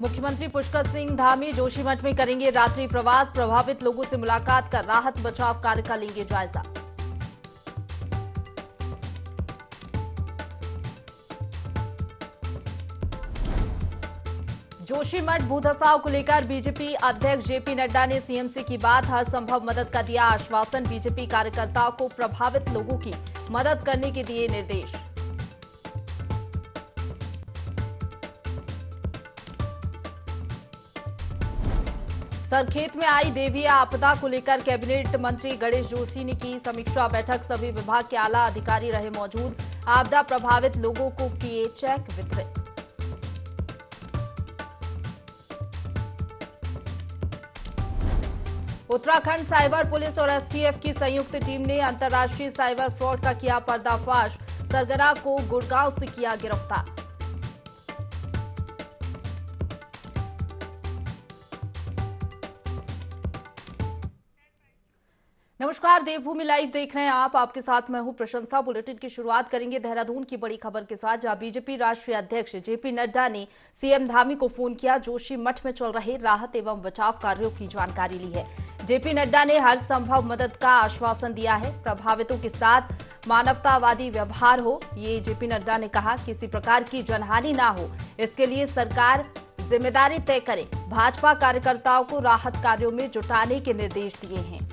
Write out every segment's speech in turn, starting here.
मुख्यमंत्री पुष्कर सिंह धामी जोशीमठ में करेंगे रात्रि प्रवास। प्रभावित लोगों से मुलाकात कर राहत बचाव कार्य का लेंगे जायजा। जोशीमठ भू धसाव को लेकर बीजेपी अध्यक्ष जेपी नड्डा ने सीएम से की बात। हर संभव मदद का दिया आश्वासन। बीजेपी कार्यकर्ताओं को प्रभावित लोगों की मदद करने के दिए निर्देश। सरखेत में आई देविया आपदा को लेकर कैबिनेट मंत्री गणेश जोशी ने की समीक्षा बैठक। सभी विभाग के आला अधिकारी रहे मौजूद। आपदा प्रभावित लोगों को किए चेक वितरित। उत्तराखंड साइबर पुलिस और एसटीएफ की संयुक्त टीम ने अंतर्राष्ट्रीय साइबर फ्रॉड का किया पर्दाफाश। सरगना को गुड़गांव से किया गिरफ्तार। नमस्कार, देवभूमि लाइव देख रहे हैं आप। आपके साथ मैं हूं प्रशंसा। बुलेटिन की शुरुआत करेंगे देहरादून की बड़ी खबर के साथ, जहां बीजेपी राष्ट्रीय अध्यक्ष जेपी नड्डा ने सीएम धामी को फोन किया। जोशीमठ में चल रहे राहत एवं बचाव कार्यों की जानकारी ली है। जेपी नड्डा ने हर संभव मदद का आश्वासन दिया है। प्रभावितों के साथ मानवतावादी व्यवहार हो, ये जेपी नड्डा ने कहा। किसी प्रकार की जनहानि ना हो, इसके लिए सरकार जिम्मेदारी तय करे। भाजपा कार्यकर्ताओं को राहत कार्यों में जुटाने के निर्देश दिए हैं।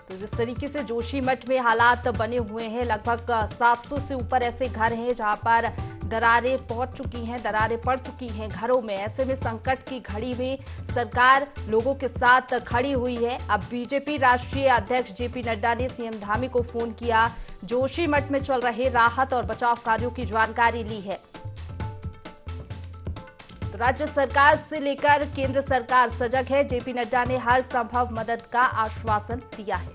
तो जिस तरीके से जोशीमठ में हालात बने हुए हैं, लगभग 700 से ऊपर ऐसे घर हैं जहां पर दरारें पहुंच चुकी हैं, दरारें पड़ चुकी हैं घरों में। ऐसे में संकट की घड़ी में सरकार लोगों के साथ खड़ी हुई है। अब बीजेपी राष्ट्रीय अध्यक्ष जेपी नड्डा ने सीएम धामी को फोन किया। जोशीमठ में चल रहे राहत और बचाव कार्यों की जानकारी ली है। तो राज्य सरकार से लेकर केंद्र सरकार सजग है। जेपी नड्डा ने हर संभव मदद का आश्वासन दिया है।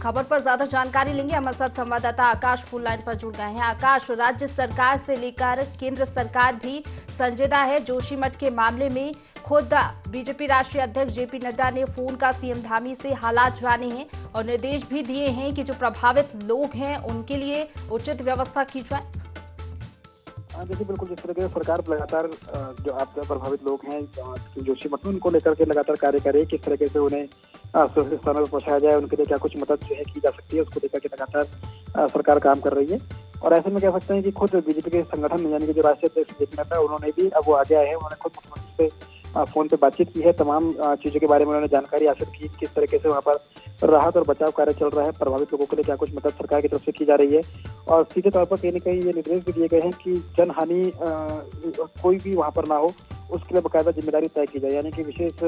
खबर पर ज्यादा जानकारी लेंगे, हमारे साथ संवाददाता आकाश फुल लाइन पर जुड़ गए हैं। आकाश, राज्य सरकार से लेकर केंद्र सरकार भी संजीदा है जोशीमठ के मामले में। खुद बीजेपी राष्ट्रीय अध्यक्ष जेपी नड्डा ने फोन का सीएम धामी से हालात जाने हैं और निर्देश भी दिए हैं कि जो प्रभावित लोग हैं उनके लिए उचित व्यवस्था की जाए। देखिए, बिल्कुल जिस तरह से सरकार लगातार जो आपदा प्रभावित लोग हैं जोशीमठ में, उनको लेकर के लगातार कार्य करे, किस तरीके से उन्हें सुरक्षित स्थानों पर पहुंचाया जाए, उनके लिए क्या कुछ मदद जो है की जा सकती है, उसको लेकर के लगातार सरकार काम कर रही है। और ऐसे में कह सकते हैं कि खुद बीजेपी के संगठन यानी कि जो राष्ट्रीय अध्यक्ष जेपी नड्डा, उन्होंने भी अब वो आगे आए हैं। उन्होंने खुद मुख्यमंत्री से फोन पे बातचीत की है। तमाम चीजों के बारे में उन्होंने जानकारी हासिल की, किस तरीके से वहाँ पर राहत और बचाव कार्य चल रहा है, प्रभावित लोगों के लिए क्या कुछ मदद सरकार की तरफ से की जा रही है। और सीधे तौर पर कहीं न कहीं ये निर्देश भी दिए गए हैं कि जनहानि कोई भी वहाँ पर ना हो, उसके लिए बाकायदा जिम्मेदारी तय की जाए। यानी कि विशेष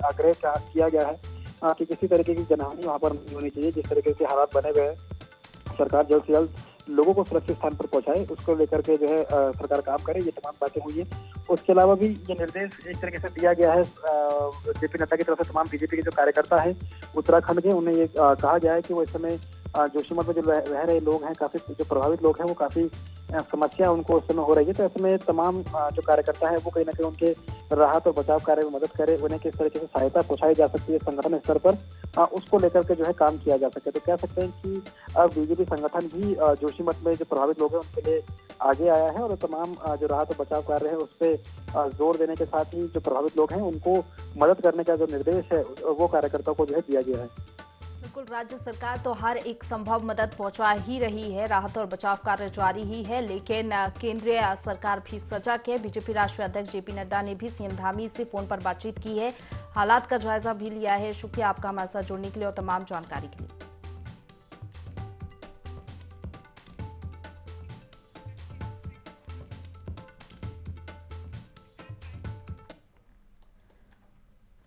आग्रह किया गया है कि किसी तरीके की जनहानि वहाँ पर नहीं होनी चाहिए। जिस तरीके से हालात बने हुए हैं, सरकार जल्द से जल्द लोगों को सुरक्षित स्थान पर पहुंचाए, उसको लेकर के जो है सरकार काम करे। ये तमाम बातें हुई है। उसके अलावा भी ये निर्देश एक तरीके से दिया गया है जेपी नड्डा की तरफ से तमाम बीजेपी के जो कार्यकर्ता है उत्तराखंड के, उन्हें ये कहा गया है कि वो इस समय जोशीमठ में जो रह रहे लोग हैं, काफी जो प्रभावित लोग हैं, वो काफी समस्या उनको उस समय हो रही है। तो ऐसे में तमाम जो कार्यकर्ता है वो कहीं ना कहीं उनके राहत और बचाव कार्य में मदद करे, उन्हें किस तरीके से सहायता पहुंचाई जा सकती है संगठन स्तर पर, उसको लेकर के जो है काम किया जा सके। तो कह सकते हैं कि अब बीजेपी संगठन भी जोशीमठ में जो प्रभावित लोग हैं उनके लिए आगे आया है और तमाम जो राहत और बचाव कार्य है उस पर जोर देने के साथ ही जो प्रभावित लोग हैं उनको मदद करने का जो निर्देश है वो कार्यकर्ताओं को जो है दिया गया है। बिल्कुल, राज्य सरकार तो हर एक संभव मदद पहुंचा ही रही है। राहत और बचाव कार्य जारी ही है, लेकिन केंद्रीय सरकार भी सजग है। बीजेपी राष्ट्रीय अध्यक्ष जेपी नड्डा ने भी सीएम धामी से फोन पर बातचीत की है, हालात का जायजा भी लिया है। शुक्रिया आपका हमारे साथ जुड़ने के लिए और तमाम जानकारी के लिए।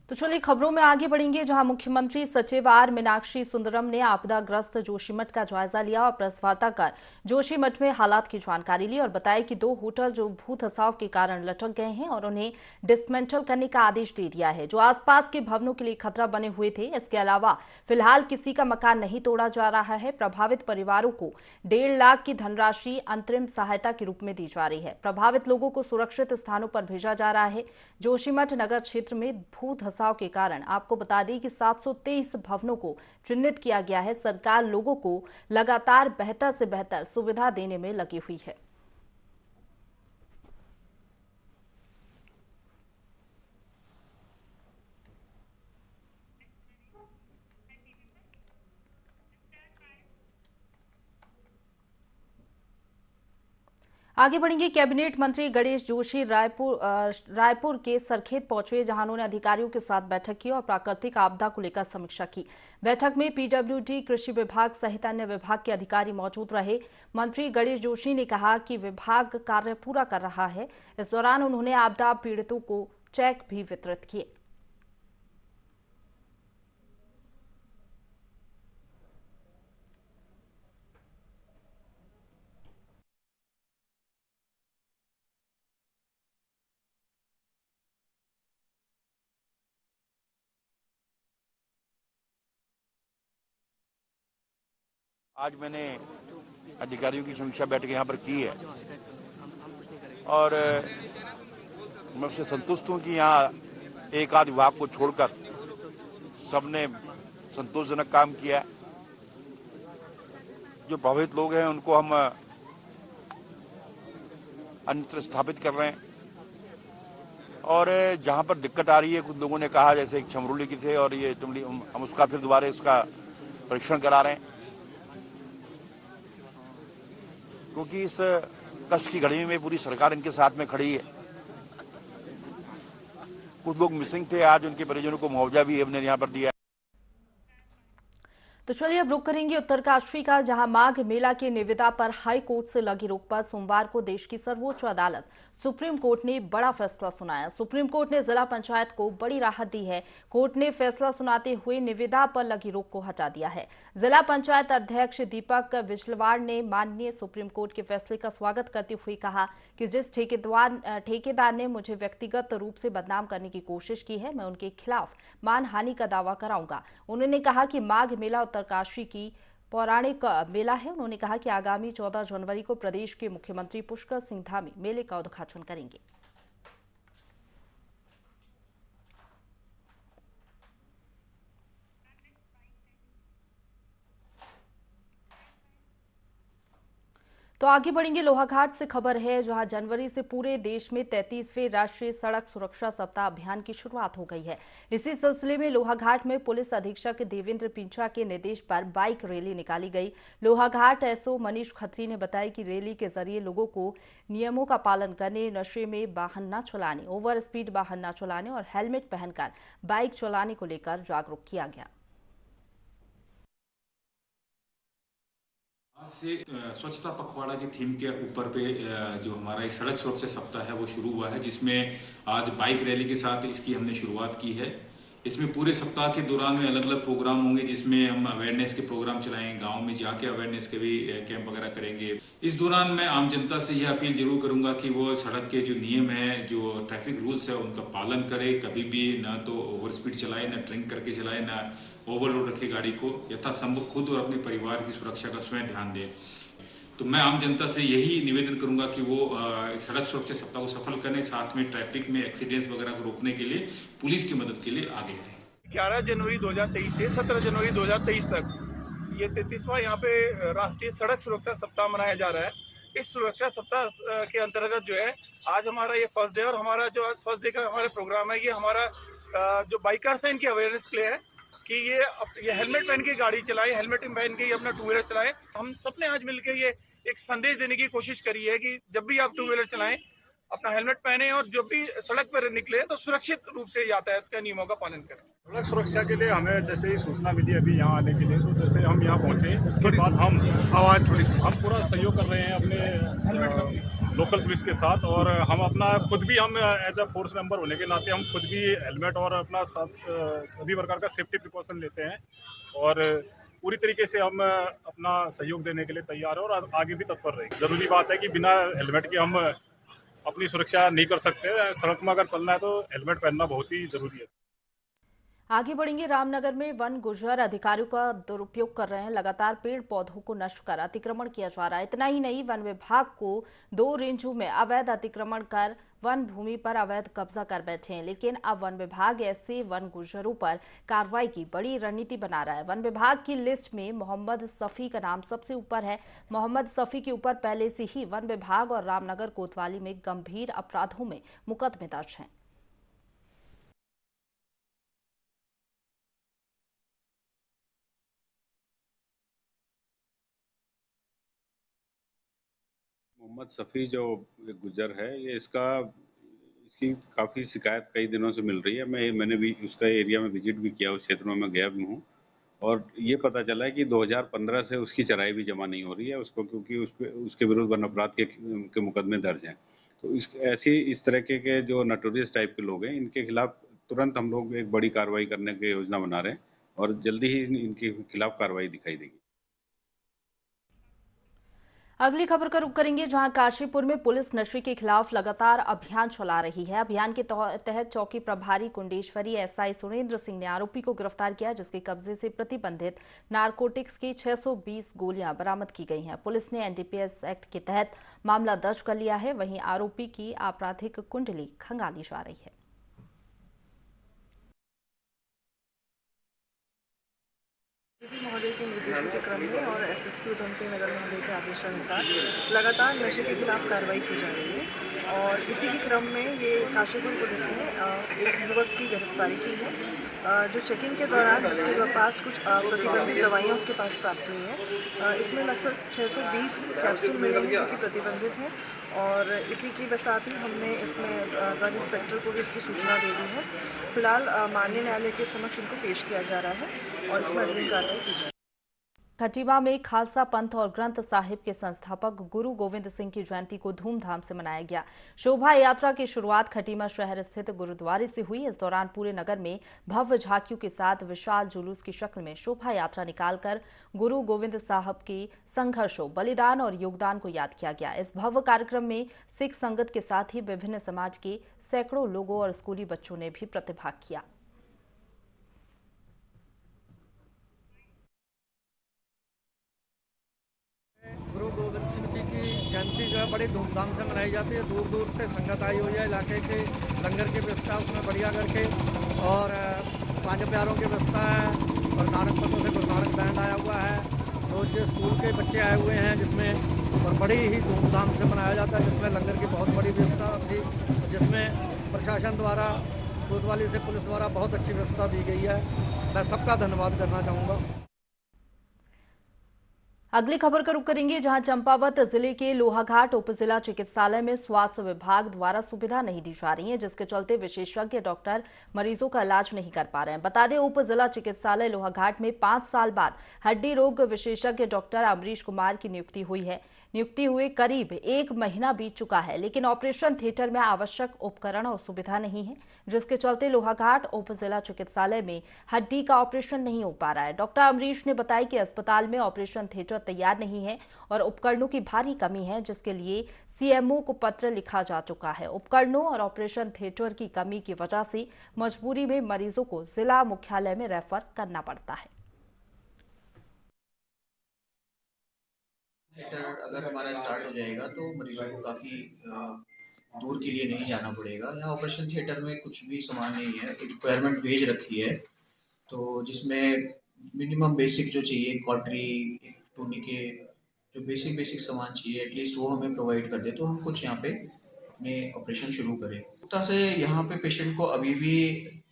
तो चलिए खबरों में आगे बढ़ेंगे, जहां मुख्यमंत्री सचिव आर मीनाक्षी सुंदरम ने आपदाग्रस्त जोशीमठ का जायजा लिया और प्रेस वार्ता कर जोशीमठ में हालात की जानकारी ली और बताया कि 2 होटल जो भू धसाव के कारण लटक गए हैं और उन्हें डिसमेंटल करने का आदेश दे दिया है, जो आसपास के भवनों के लिए खतरा बने हुए थे। इसके अलावा फिलहाल किसी का मकान नहीं तोड़ा जा रहा है। प्रभावित परिवारों को 1.5 लाख की धनराशि अंतरिम सहायता के रूप में दी जा रही है। प्रभावित लोगों को सुरक्षित स्थानों पर भेजा जा रहा है। जोशीमठ नगर क्षेत्र में भू धसाव के कारण आपको बता दें कि 723 भवनों को चिन्हित किया गया है। सरकार लोगों को लगातार बेहतर से बेहतर सुविधा देने में लगी हुई है। आगे बढ़ेंगे। कैबिनेट मंत्री गणेश जोशी रायपुर के सरखेत पहुंचे, जहां उन्होंने अधिकारियों के साथ बैठक की और प्राकृतिक आपदा को लेकर समीक्षा की। बैठक में पीडब्ल्यूडी, कृषि विभाग सहित अन्य विभाग के अधिकारी मौजूद रहे। मंत्री गणेश जोशी ने कहा कि विभाग कार्य पूरा कर रहा है। इस दौरान उन्होंने आपदा पीड़ितों को चेक भी वितरित किए। आज मैंने अधिकारियों की समीक्षा बैठक यहाँ पर की है और मैं उससे संतुष्ट हूँ कि यहाँ एक आध विभाग को छोड़कर सबने संतोषजनक काम किया है। जो प्रभावित लोग हैं उनको हम अन्यत्र स्थापित कर रहे हैं और जहाँ पर दिक्कत आ रही है, कुछ लोगों ने कहा जैसे एक छमरुली की थे और ये हम उसका फिर दोबारा इसका परीक्षण करा रहे हैं, क्योंकि इस कष्ट की घड़ी में पूरी सरकार इनके साथ में खड़ी है। कुछ लोग मिसिंग थे, आज उनके परिजनों को मुआवजा भी हमने यहाँ पर दिया है। तो चलिए अब रुक करेंगे उत्तरकाशी का, जहां माघ मेला की निविदा पर हाई कोर्ट से लगी रोक पर सोमवार को देश की सर्वोच्च अदालत सुप्रीम कोर्ट ने बड़ा फैसला सुनाया। सुप्रीम कोर्ट ने जिला पंचायत को बड़ी राहत दी है। कोर्ट ने फैसला सुनाते हुए निविदा पर लगी रोक को हटा दिया है। जिला पंचायत अध्यक्ष दीपक बिजलवाड़ ने माननीय सुप्रीम कोर्ट के फैसले का स्वागत करते हुए कहा कि जिस ठेकेदार ने मुझे व्यक्तिगत रूप से बदनाम करने की कोशिश की है, मैं उनके खिलाफ मानहानि का दावा कराऊंगा। उन्होंने कहा कि माघ मेला उत्तरकाशी की पौराणिक मेला है। उन्होंने कहा कि आगामी 14 जनवरी को प्रदेश के मुख्यमंत्री पुष्कर सिंह धामी मेले का उद्घाटन करेंगे। तो आगे बढ़ेंगे। लोहाघाट से खबर है, जहां जनवरी से पूरे देश में 33वें राष्ट्रीय सड़क सुरक्षा सप्ताह अभियान की शुरुआत हो गई है। इसी सिलसिले में लोहाघाट में पुलिस अधीक्षक देवेंद्र पिंचा के निर्देश पर बाइक रैली निकाली गई। लोहाघाट एसओ मनीष खत्री ने बताया कि रैली के जरिए लोगों को नियमों का पालन करने, नशे में वाहन न चलाने, ओवर स्पीड वाहन न चलाने और हेलमेट पहनकर बाइक चलाने को लेकर जागरूक किया गया। आज से स्वच्छता पखवाड़ा की थीम के ऊपर पे जो हमारा एक सड़क सुरक्षा सप्ताह है वो शुरू हुआ है, जिसमें आज बाइक रैली के साथ इसकी हमने शुरुआत की है। इसमें पूरे सप्ताह के दौरान में अलग अलग प्रोग्राम होंगे, जिसमें हम अवेयरनेस के प्रोग्राम चलाएंगे, गांव में जाके अवेयरनेस के भी कैंप वगैरह करेंगे। इस दौरान मैं आम जनता से यह अपील जरूर करूंगा कि वो सड़क के जो नियम है, जो ट्रैफिक रूल्स है, उनका पालन करे। कभी भी ना तो ओवर स्पीड चलाए, ना ड्रिंक करके चलाए, ना ओवरलोड रखे गाड़ी को। यथासंभव खुद और अपने परिवार की सुरक्षा का स्वयं ध्यान दें। तो मैं आम जनता से यही निवेदन करूंगा कि वो सड़क सुरक्षा सप्ताह को सफल करें, साथ में ट्रैफिक में एक्सीडेंट्स वगैरह को रोकने के लिए पुलिस की मदद के लिए आगे आए। 11 जनवरी 2023 से 17 जनवरी 2023 तक ये 33वां यहाँ पे राष्ट्रीय सड़क सुरक्षा सप्ताह मनाया जा रहा है। इस सुरक्षा सप्ताह के अंतर्गत जो है आज हमारा ये फर्स्ट डे, और हमारा जो आज फर्स्ट डे का हमारा प्रोग्राम है, ये हमारा जो बाइकर्स हैं इनकी अवेयरनेस के लिए है कि ये हेलमेट पहन के गाड़ी चलाएं, हेलमेट पहन के अपना टू व्हीलर चलाएं। हम सबने आज मिलकर ये एक संदेश देने की कोशिश करी है कि जब भी आप टू व्हीलर चलाएं अपना हेलमेट पहने और जब भी सड़क पर निकले तो सुरक्षित रूप से यातायात के नियमों का पालन करें। सड़क सुरक्षा के लिए हमें जैसे ही सूचना मिली अभी यहाँ आने के लिए, तो जैसे हम यहाँ पहुँचे उसके बाद हम पूरा सहयोग कर रहे हैं अपने लोकल पुलिस के साथ, और हम अपना खुद भी हम एज अ फोर्स मेंबर होने के नाते हम खुद भी हेलमेट और अपना सभी प्रकार का सेफ्टी प्रिकॉशन लेते हैं और पूरी तरीके से हम अपना सहयोग देने के लिए तैयार हैं और आगे भी तत्पर रहेंगे। जरूरी बात है कि बिना हेलमेट के हम अपनी सुरक्षा नहीं कर सकते। सड़क में अगर चलना है तो हेलमेट पहनना बहुत ही जरूरी है। आगे बढ़ेंगे। रामनगर में वन गुज्जर अधिकारियों का दुरुपयोग कर रहे हैं। लगातार पेड़ पौधों को नष्ट कर अतिक्रमण किया जा रहा है। इतना ही नहीं, वन विभाग को 2 रेंजों में अवैध अतिक्रमण कर वन भूमि पर अवैध कब्जा कर बैठे हैं। लेकिन अब वन विभाग ऐसे वन गुज्जरों पर कार्रवाई की बड़ी रणनीति बना रहा है। वन विभाग की लिस्ट में मोहम्मद सफी का नाम सबसे ऊपर है। मोहम्मद सफी के ऊपर पहले से ही वन विभाग और रामनगर कोतवाली में गंभीर अपराधों में मुकदमे दर्ज हैं। मोहम्मद सफ़ी जो गुजर है इसकी काफ़ी शिकायत कई दिनों से मिल रही है। मैंने भी उसका एरिया में विजिट भी किया, उस क्षेत्र में मैं गया भी हूँ और ये पता चला है कि 2015 से उसकी चराई भी जमा नहीं हो रही है उसको, क्योंकि उसके विरुद्ध वन अपराध के मुकदमे दर्ज हैं। तो इस तरह के जो नटोरियस टाइप के लोग हैं, इनके खिलाफ तुरंत हम लोग एक बड़ी कार्रवाई करने की योजना बना रहे हैं और जल्दी ही इनके खिलाफ कार्रवाई दिखाई देगी। अगली खबर का रुख करेंगे, जहां काशीपुर में पुलिस नशे के खिलाफ लगातार अभियान चला रही है। अभियान के तहत चौकी प्रभारी कुंडेश्वरी एसआई सुरेंद्र सिंह ने आरोपी को गिरफ्तार किया, जिसके कब्जे से प्रतिबंधित नारकोटिक्स की 620 गोलियां बरामद की गई हैं। पुलिस ने एनडीपीएस एक्ट के तहत मामला दर्ज कर लिया है। वहीं आरोपी की आपराधिक कुंडली खंगाली जा रही है। महोदय के निर्देशों के क्रम में और एसएसपी उधम सिंह नगर महोदय के आदेशानुसार लगातार नशे के खिलाफ कार्रवाई की जा रही है और इसी के क्रम में ये काशीपुर पुलिस ने एक युवक की गिरफ्तारी की है, जो चेकिंग के दौरान जिसके पास कुछ प्रतिबंधित दवाइयाँ उसके पास प्राप्त हुई हैं। इसमें लगभग 620 कैप्सूल मिले हैं जो कि प्रतिबंधित हैं और इसी की साथ ही हमने इसमें ड्रग इंस्पेक्टर को भी इसकी सूचना दे दी है। फिलहाल माननीय न्यायालय के समक्ष इनको पेश किया जा रहा है और इसमें अग्रिम कार्रवाई की जाएगी। खटीमा में खालसा पंथ और ग्रंथ साहिब के संस्थापक गुरु गोविंद सिंह की जयंती को धूमधाम से मनाया गया। शोभा यात्रा की शुरुआत खटीमा शहर स्थित गुरुद्वारे से हुई। इस दौरान पूरे नगर में भव्य झांकियों के साथ विशाल जुलूस की शक्ल में शोभा यात्रा निकालकर गुरु गोविंद साहब के संघर्षों, बलिदान और योगदान को याद किया गया। इस भव्य कार्यक्रम में सिख संगत के साथ ही विभिन्न समाज के सैकड़ों लोगों और स्कूली बच्चों ने भी प्रतिभाग किया। गुरु गोविंद सिंह जी की जयंती जो है बड़ी धूमधाम से मनाई जाती है। दूर दूर से संगत आई हुई है। इलाके के लंगर की व्यवस्था उसमें बढ़िया करके और पांच प्यारों की व्यवस्था है और नारकपतों से गुरु नानक बैंड आया हुआ है। तो जो स्कूल के बच्चे आए हुए हैं जिसमें और बड़ी ही धूमधाम से मनाया जाता है, जिसमें लंगर की बहुत बड़ी व्यवस्था थी, जिसमें प्रशासन द्वारा कोतवाली से पुलिस द्वारा बहुत अच्छी व्यवस्था दी गई है। मैं सबका धन्यवाद करना चाहूँगा। अगली खबर का रुख करेंगे, जहां चंपावत जिले के लोहाघाट उप जिला चिकित्सालय में स्वास्थ्य विभाग द्वारा सुविधा नहीं दी जा रही है, जिसके चलते विशेषज्ञ डॉक्टर मरीजों का इलाज नहीं कर पा रहे हैं। बता दें, उप जिला चिकित्सालय लोहाघाट में 5 साल बाद हड्डी रोग विशेषज्ञ डॉक्टर अमरीश कुमार की नियुक्ति हुई है। नियुक्ति हुए करीब 1 महीना बीत चुका है, लेकिन ऑपरेशन थिएटर में आवश्यक उपकरण और सुविधा नहीं है, जिसके चलते लोहाघाट उप जिला चिकित्सालय में हड्डी का ऑपरेशन नहीं हो पा रहा है। डॉक्टर अमरीश ने बताया कि अस्पताल में ऑपरेशन थिएटर तैयार नहीं है और उपकरणों की भारी कमी है, जिसके लिए सीएमओ को पत्र लिखा जा चुका है। उपकरणों और ऑपरेशन थिएटर की कमी की वजह से मजबूरी में मरीजों को जिला मुख्यालय में रेफर करना पड़ता है। थिएटर अगर हमारा स्टार्ट हो जाएगा तो मरीजों को काफ़ी दूर के लिए नहीं जाना पड़ेगा। यहाँ ऑपरेशन थिएटर में कुछ भी सामान नहीं है। एक रिक्वायरमेंट भेज रखी है तो जिसमें मिनिमम बेसिक जो चाहिए, कॉटरी, टूनिके, जो बेसिक सामान चाहिए एटलीस्ट वो हमें प्रोवाइड कर दे तो हम कुछ यहाँ पे अपने ऑपरेशन शुरू करें। तो से यहाँ पे पेशेंट को अभी भी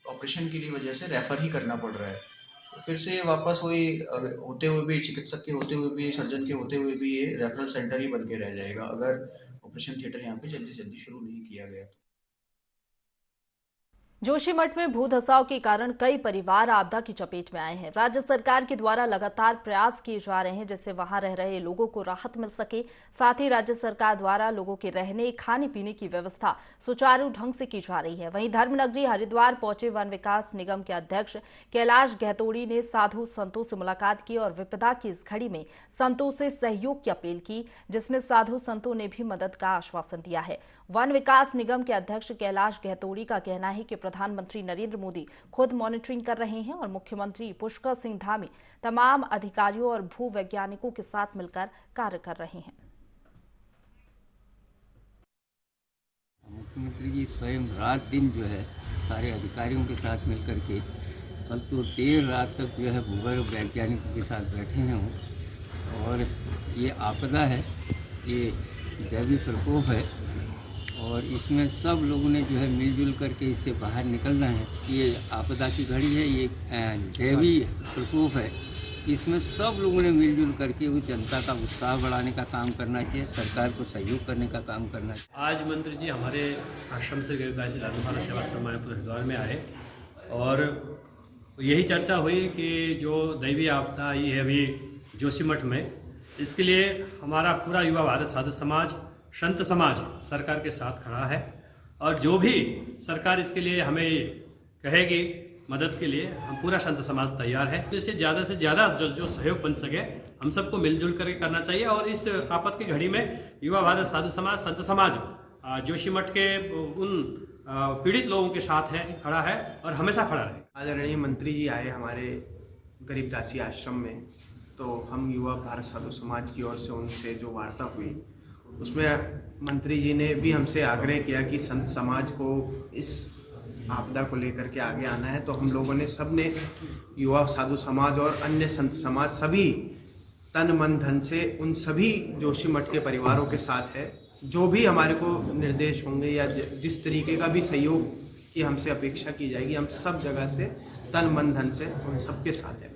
ऑपरेशन की वजह से रेफ़र ही करना पड़ रहा है। तो फिर से वापस वही होते हुए भी, चिकित्सक के होते हुए भी, सर्जन के होते हुए भी ये रेफरल सेंटर ही बन के रह जाएगा अगर ऑपरेशन थिएटर यहाँ पे जल्दी से जल्दी शुरू नहीं किया गया। जोशीमठ में भू धसाव के कारण कई परिवार आपदा की चपेट में आए हैं। राज्य सरकार के द्वारा लगातार प्रयास किए जा रहे हैं जिससे वहां रह रहे लोगों को राहत मिल सके। साथ ही राज्य सरकार द्वारा लोगों के रहने, खाने पीने की व्यवस्था सुचारू ढंग से की जा रही है। वहीं धर्मनगरी हरिद्वार पहुंचे वन विकास निगम के अध्यक्ष कैलाश गहतोड़ी ने साधु संतों से मुलाकात की और विपदा की इस घड़ी में संतों से सहयोग की अपील की, जिसमें साधु संतों ने भी मदद का आश्वासन दिया है। वन विकास निगम के अध्यक्ष कैलाश गहतोड़ी का कहना है कि प्रधानमंत्री नरेंद्र मोदी खुद मॉनिटरिंग कर रहे हैं और मुख्यमंत्री पुष्कर सिंह धामी तमाम अधिकारियों और भू वैज्ञानिकों के साथ मिलकर कार्य कर रहे हैं। मुख्यमंत्री जी स्वयं रात दिन जो है सारे अधिकारियों के साथ मिलकर के कल तो देर रात तक जो है भूगर्भ वैज्ञानिकों के साथ बैठे हैं और ये आपदा है, ये दैवीय प्रकोप है और इसमें सब लोगों ने जो है मिलजुल करके इससे बाहर निकलना है। ये आपदा की घड़ी है, ये दैवीय प्रकोप है इसमें सब लोगों ने मिलजुल करके उस जनता का उत्साह बढ़ाने का काम करना चाहिए, सरकार को सहयोग करने का काम करना चाहिए। आज मंत्री जी हमारे आश्रम से गरीबदास लालूवाला सेवाश्रम मायापुर हरिद्वार में आए और यही चर्चा हुई कि जो दैवीय आपदा आई है अभी जोशीमठ में, इसके लिए हमारा पूरा युवा भारत साधु समाज, संत समाज सरकार के साथ खड़ा है और जो भी सरकार इसके लिए हमें कहेगी मदद के लिए, हम पूरा संत समाज तैयार है। इससे ज़्यादा जो सहयोग बन सके हम सबको मिलजुल करके करना चाहिए और इस आपद की घड़ी में युवा भारत साधु समाज, संत समाज जोशीमठ के उन पीड़ित लोगों के साथ है, खड़ा है और हमेशा खड़ा रहे। आदरणीय मंत्री जी आए हमारे गरीबदासी आश्रम में, तो हम युवा भारत साधु समाज की ओर से उनसे जो वार्ता हुई उसमें मंत्री जी ने भी हमसे आग्रह किया कि संत समाज को इस आपदा को लेकर के आगे आना है। तो हम लोगों ने सबने युवा साधु समाज और अन्य संत समाज सभी तन मन धन से उन सभी जोशीमठ के परिवारों के साथ है। जो भी हमारे को निर्देश होंगे या जिस तरीके का भी सहयोग की हमसे अपेक्षा की जाएगी, हम सब जगह से तन मन धन से उन सबके साथ है।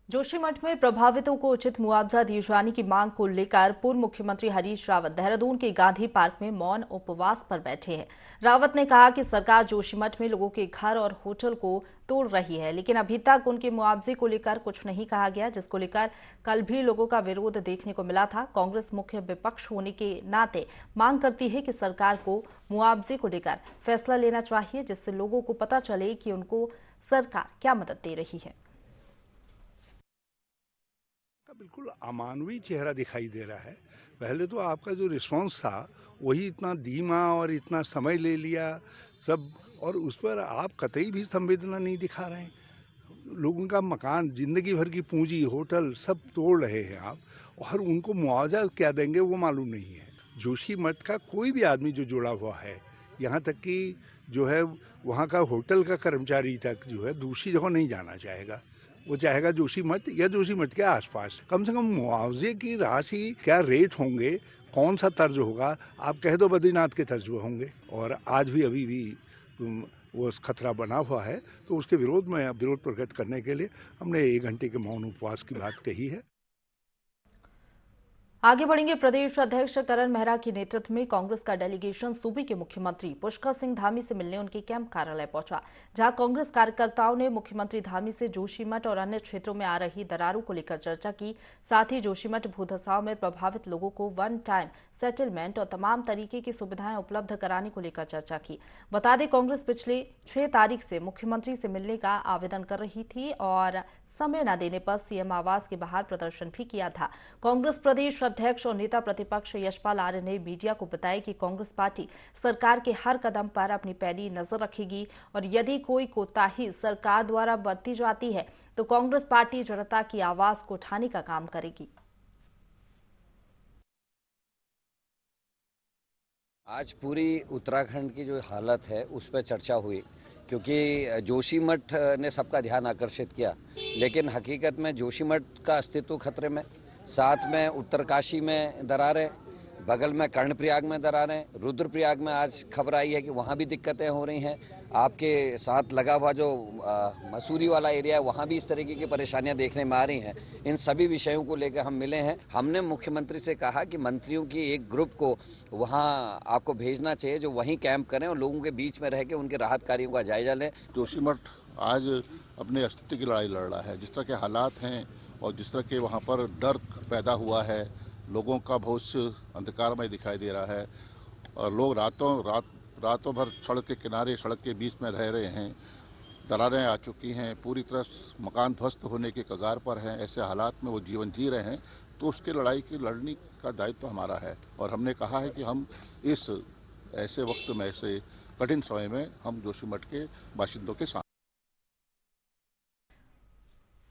जोशीमठ में प्रभावितों को उचित मुआवजा दिए जाने की मांग को लेकर पूर्व मुख्यमंत्री हरीश रावत देहरादून के गांधी पार्क में मौन उपवास पर बैठे हैं। रावत ने कहा कि सरकार जोशीमठ में लोगों के घर और होटल को तोड़ रही है, लेकिन अभी तक उनके मुआवजे को लेकर कुछ नहीं कहा गया, जिसको लेकर कल भी लोगों का विरोध देखने को मिला था। कांग्रेस मुख्य विपक्ष होने के नाते मांग करती है कि सरकार को मुआवजे को लेकर फैसला लेना चाहिए, जिससे लोगों को पता चले कि उनको सरकार क्या मदद दे रही है। बिल्कुल अमानवीय चेहरा दिखाई दे रहा है। पहले तो आपका जो रिस्पांस था वही इतना धीमा और इतना समय ले लिया सब, और उस पर आप कतई भी संवेदना नहीं दिखा रहे हैं। लोगों का मकान, जिंदगी भर की पूंजी, होटल सब तोड़ रहे हैं आप, और उनको मुआवजा क्या देंगे वो मालूम नहीं है। जोशीमठ का कोई भी आदमी जो जुड़ा हुआ है, यहाँ तक कि जो है वहाँ का होटल का कर्मचारी तक जो है दूसरी जगह नहीं जाना चाहेगा, वो चाहेगा जोशीमठ या जोशीमठ के आसपास। कम से कम मुआवजे की राशि क्या रेट होंगे, कौन सा तर्ज होगा, आप कह दो बद्रीनाथ के तर्ज होंगे। और आज भी अभी भी वो खतरा बना हुआ है, तो उसके विरोध में विरोध प्रकट करने के लिए हमने 1 घंटे के मौन उपवास की बात कही है। आगे बढ़ेंगे। प्रदेश अध्यक्ष करण मेहरा के नेतृत्व में कांग्रेस का डेलीगेशन सूबे के मुख्यमंत्री पुष्कर सिंह धामी से मिलने उनके कैंप कार्यालय पहुंचा, जहां कांग्रेस कार्यकर्ताओं ने मुख्यमंत्री धामी से जोशीमठ और अन्य क्षेत्रों में आ रही दरारों को लेकर चर्चा की। साथ ही जोशीमठ भूधसाव में प्रभावित लोगों को वन टाइम सेटलमेंट और तमाम तरीके की सुविधाएं उपलब्ध कराने को लेकर चर्चा की। बता दें, कांग्रेस पिछले 6 तारीख से मुख्यमंत्री से मिलने का आवेदन कर रही थी और समय न देने पर सीएम आवास के बाहर प्रदर्शन भी किया था। कांग्रेस प्रदेश अध्यक्ष और नेता प्रतिपक्ष यशपाल आर्य ने मीडिया को बताया कि कांग्रेस पार्टी सरकार के हर कदम पर अपनी पैनी नजर रखेगी और यदि कोई कोताही सरकार द्वारा बरती जाती है तो कांग्रेस पार्टी जनता की आवाज को उठाने का काम करेगी। आज पूरी उत्तराखंड की जो हालत है उस पर चर्चा हुई, क्योंकि जोशीमठ ने सबका ध्यान आकर्षित किया, लेकिन हकीकत में जोशीमठ का अस्तित्व खतरे में। साथ में उत्तरकाशी में दरारें, बगल में कर्णप्रयाग में दरारें, रुद्रप्रयाग में आज खबर आई है कि वहाँ भी दिक्कतें हो रही हैं। आपके साथ लगा हुआ जो मसूरी वाला एरिया है वहाँ भी इस तरीके की परेशानियां देखने में आ रही हैं। इन सभी विषयों को लेकर हम मिले हैं। हमने मुख्यमंत्री से कहा कि मंत्रियों की एक ग्रुप को वहाँ आपको भेजना चाहिए जो वहीं कैंप करें और लोगों के बीच में रह के उनके राहत कार्यों का जायजा लें। जोशीमठ आज अपने अस्तित्व की लड़ाई लड़ रहा है। जिस तरह के हालात हैं और जिस तरह के वहाँ पर डर पैदा हुआ है, लोगों का भविष्य अंधकारमय दिखाई दे रहा है और लोग रातों भर सड़क के किनारे, सड़क के बीच में रह रहे हैं। दरारें आ चुकी हैं, पूरी तरह मकान ध्वस्त होने के कगार पर हैं। ऐसे हालात में वो जीवन जी रहे हैं, तो उसके लड़ाई की लड़ने का दायित्व तो हमारा है और हमने कहा है कि हम इस ऐसे वक्त में, ऐसे कठिन समय में हम जोशीमठ के बाशिंदों के साथ।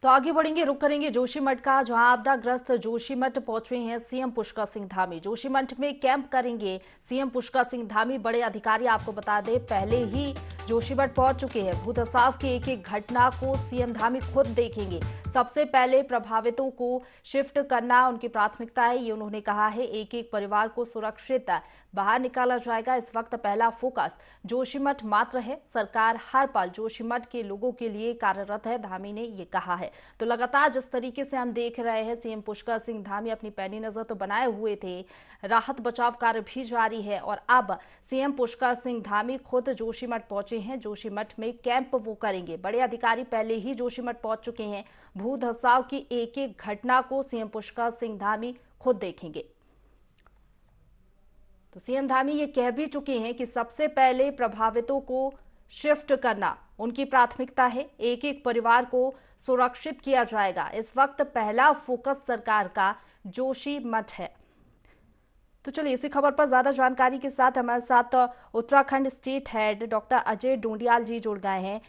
तो आगे बढ़ेंगे, रुक करेंगे जोशीमठ का, जहां आपदाग्रस्त जोशीमठ पहुंचे हैं सीएम पुष्कर सिंह धामी। जोशीमठ में कैंप करेंगे सीएम पुष्कर सिंह धामी। बड़े अधिकारी आपको बता दें पहले ही जोशीमठ पहुंच चुके हैं। भूधसाव की एक एक घटना को सीएम धामी खुद देखेंगे। सबसे पहले प्रभावितों को शिफ्ट करना उनकी प्राथमिकता है, ये उन्होंने कहा है। एक एक परिवार को सुरक्षित बाहर निकाला जाएगा। इस वक्त पहला फोकस जोशीमठ मात्र है। सरकार हर पल जोशीमठ के लोगों के लिए कार्यरत है, धामी ने ये कहा है। तो लगातार जिस तरीके से हम देख रहे हैं, सीएम पुष्कर सिंह धामी अपनी पैनी नजर तो बनाए हुए थे, राहत बचाव कार्य भी जारी है और अब सीएम पुष्कर सिंह धामी खुद जोशीमठ पहुंचे हैं। जोशीमठ में कैंप वो करेंगे। बड़े अधिकारी पहले ही जोशीमठ पहुंच चुके हैं। भू धसाव की एक एक घटना को सीएम पुष्कर सिंह धामी खुद देखेंगे। तो सीएम धामी ये कह भी चुके हैं कि सबसे पहले प्रभावितों को शिफ्ट करना उनकी प्राथमिकता है। एक एक परिवार को सुरक्षित किया जाएगा। इस वक्त पहला फोकस सरकार का जोशीमठ है। तो चलिए इसी खबर पर ज्यादा जानकारी के साथ हमारे साथ Uttarakhand state head doctor Ajay Dondiyal ji जुड़ गए हैं।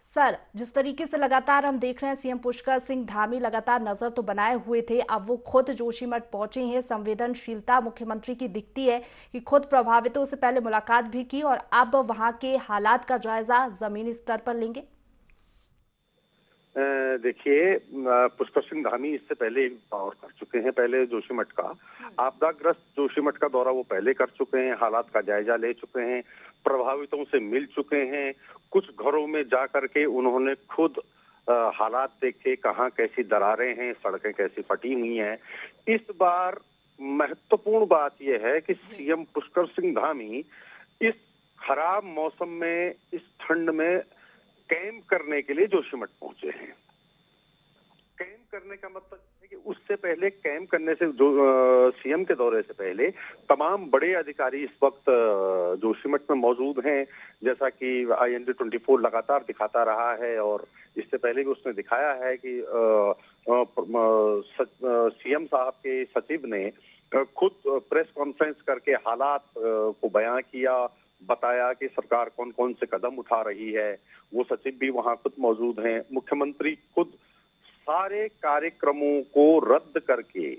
सर, जिस तरीके से लगातार हम देख रहे हैं, सीएम पुष्कर सिंह धामी लगातार नजर तो बनाए हुए थे, अब वो खुद जोशीमठ पहुंचे हैं। संवेदनशीलता मुख्यमंत्री की दिखती है कि खुद प्रभावितों से पहले मुलाकात भी की और अब वहां के हालात का जायजा जमीनी स्तर पर लेंगे। देखिए, पुष्कर सिंह धामी इससे पहले एक दौर कर चुके हैं। पहले जोशीमठ का आपदाग्रस्त जोशीमठ का दौरा वो पहले कर चुके हैं, हालात का जायजा ले चुके हैं, प्रभावितों से मिल चुके हैं। कुछ घरों में जा करके उन्होंने खुद हालात देखे, कहाँ कैसी दरारें हैं, सड़कें कैसी फटी हुई हैं। इस बार महत्वपूर्ण बात यह है कि सीएम पुष्कर सिंह धामी इस खराब मौसम में, इस ठंड में कैंप करने के लिए जोशीमठ पहुंचे हैं। कैंप करने का मतलब है कि उससे पहले, कैंप करने से जो सीएम के दौरे से पहले तमाम बड़े अधिकारी इस वक्त जोशीमठ में मौजूद हैं। जैसा कि IND-24 लगातार दिखाता रहा है और इससे पहले भी उसने दिखाया है कि सीएम साहब के सचिव ने खुद प्रेस कॉन्फ्रेंस करके हालात को बयां किया, बताया कि सरकार कौन कौन से कदम उठा रही है। वो सचिव भी वहां खुद मौजूद हैं। मुख्यमंत्री खुद सारे कार्यक्रमों को रद्द करके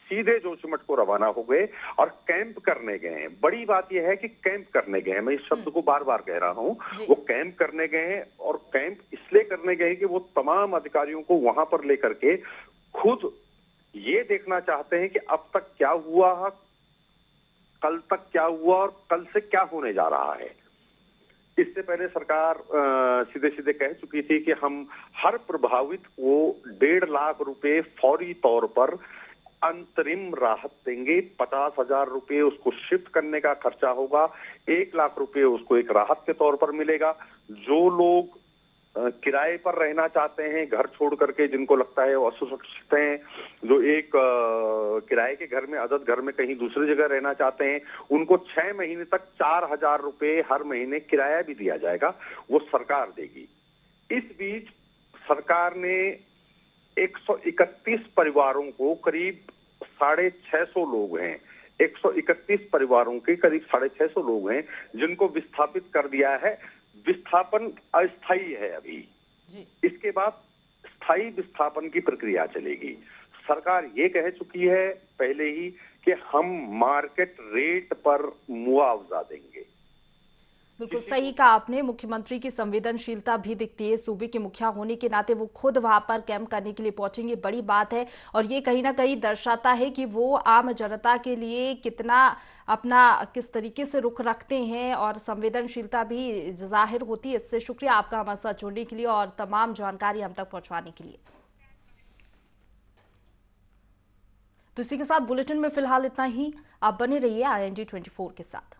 सीधे जोशीमठ को रवाना हो गए और कैंप करने गए हैं। बड़ी बात यह है कि कैंप करने गए हैं। मैं इस शब्द को बार बार कह रहा हूं। वो कैंप करने गए हैं और कैंप इसलिए करने गए कि वो तमाम अधिकारियों को वहां पर लेकर के खुद ये देखना चाहते हैं कि अब तक क्या हुआ, कल तक क्या हुआ और कल से क्या होने जा रहा है। इससे पहले सरकार सीधे सीधे कह चुकी थी कि हम हर प्रभावित को 1.5 लाख रुपए फौरी तौर पर अंतरिम राहत देंगे। 50,000 रुपए उसको शिफ्ट करने का खर्चा होगा। 1 लाख रुपए उसको एक राहत के तौर पर मिलेगा। जो लोग किराए पर रहना चाहते हैं, घर छोड़ करके, जिनको लगता है वो असुरक्षित हैं, जो एक किराए के घर में, अदद घर में कहीं दूसरी जगह रहना चाहते हैं, उनको 6 महीने तक 4,000 रुपए हर महीने किराया भी दिया जाएगा, वो सरकार देगी। इस बीच सरकार ने 131 परिवारों को, करीब 650 लोग हैं, 131 परिवारों के करीब 650 लोग हैं जिनको विस्थापित कर दिया है। विस्थापन अस्थायी है अभी, इसके बाद स्थायी विस्थापन की प्रक्रिया चलेगी। सरकार ये कह चुकी है पहले ही कि हम मार्केट रेट पर मुआवजा देंगे। बिल्कुल सही कहा आपने। मुख्यमंत्री की संवेदनशीलता भी दिखती है। सूबे के मुखिया होने के नाते वो खुद वहां पर कैंप करने के लिए पहुंचेंगे, बड़ी बात है। और ये कहीं ना कहीं दर्शाता है कि वो आम जनता के लिए कितना अपना, किस तरीके से रुख रखते हैं और संवेदनशीलता भी जाहिर होती है। इससे शुक्रिया आपका हमारे साथ जुड़ने के लिए और तमाम जानकारी हम तक पहुंचाने के लिए। तो इसी के साथ बुलेटिन में फिलहाल इतना ही। आप बने रहिए IND-24 के साथ।